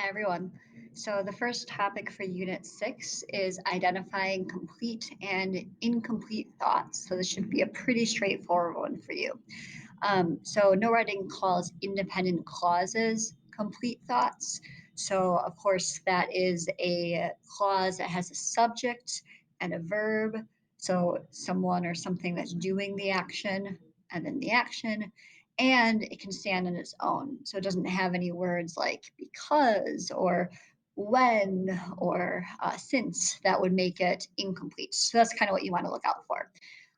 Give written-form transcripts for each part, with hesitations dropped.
Hi, everyone. So, the first topic for Unit 6 is identifying complete and incomplete thoughts. So, this should be a pretty straightforward one for you. NoRedInk calls independent clauses complete thoughts. So, of course, that is a clause that has a subject and a verb. So, someone or something that's doing the action and then the action. And it can stand on its own. So, it doesn't have any words like because or when or since that would make it incomplete. So, that's kind of what you want to look out for.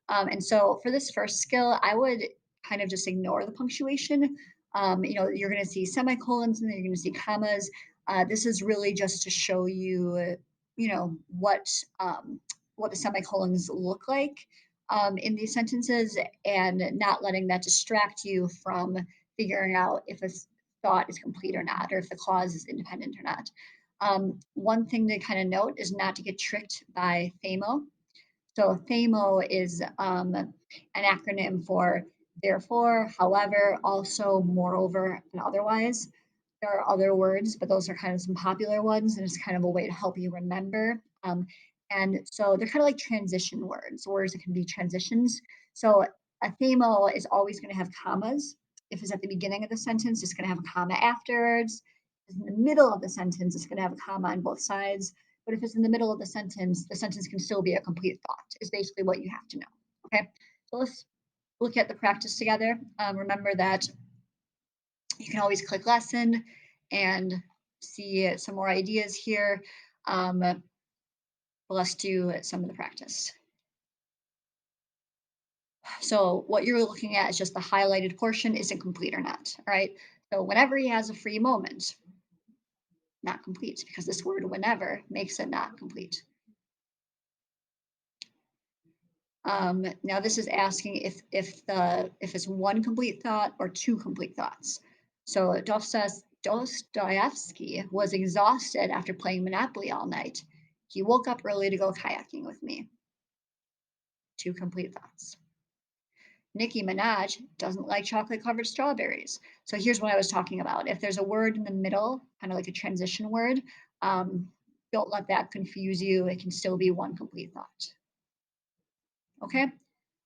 And so for this first skill, I would kind of just ignore the punctuation. You're going to see semicolons and then you're going to see commas. This is really just to show you, what the semicolons look like in these sentences, and not letting that distract you from figuring out if a thought is complete or not, or if the clause is independent or not. One thing to kind of note is not to get tricked by FAMO. So FAMO is an acronym for therefore, however, also, moreover, and otherwise. There are other words, but those are kind of some popular ones, and it's kind of a way to help you remember. And so they're kind of like transition words that can be transitions. So a FAMO is always going to have commas. If it's at the beginning of the sentence, it's going to have a comma afterwards. If it's in the middle of the sentence, it's going to have a comma on both sides. But if it's in the middle of the sentence can still be a complete thought, is basically what you have to know. Okay, so let's look at the practice together. Remember that you can always click lesson and see some more ideas here. But let's do some of the practice. So what you're looking at is just the highlighted portion, is it complete or not? All right. So whenever he has a free moment, not complete, because this word whenever makes it not complete. Now this is asking if it's one complete thought or two complete thoughts. So Dostoevsky was exhausted after playing Monopoly all night. He woke up early to go kayaking with me. Two complete thoughts. Nicki Minaj doesn't like chocolate covered strawberries. So here's what I was talking about. If there's a word in the middle, kind of like a transition word, don't let that confuse you. It can still be one complete thought. Okay,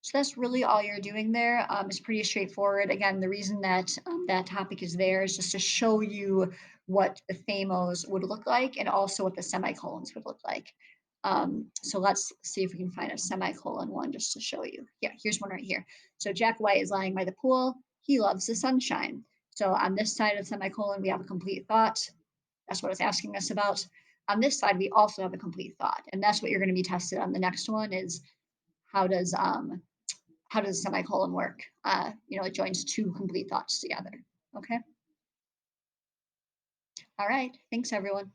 so that's really all you're doing there. It's pretty straightforward. Again, the reason that that topic is there is just to show you what the thamos would look like and also what the semicolons would look like. So let's see if we can find a semicolon one just to show you. Yeah, here's one right here. So Jack White is lying by the pool. He loves the sunshine. So on this side of the semicolon, we have a complete thought. That's what it's asking us about. On this side, we also have a complete thought, and that's what you're going to be tested on. The next one is how does semicolon work? It joins two complete thoughts together. Okay. All right. Thanks, everyone.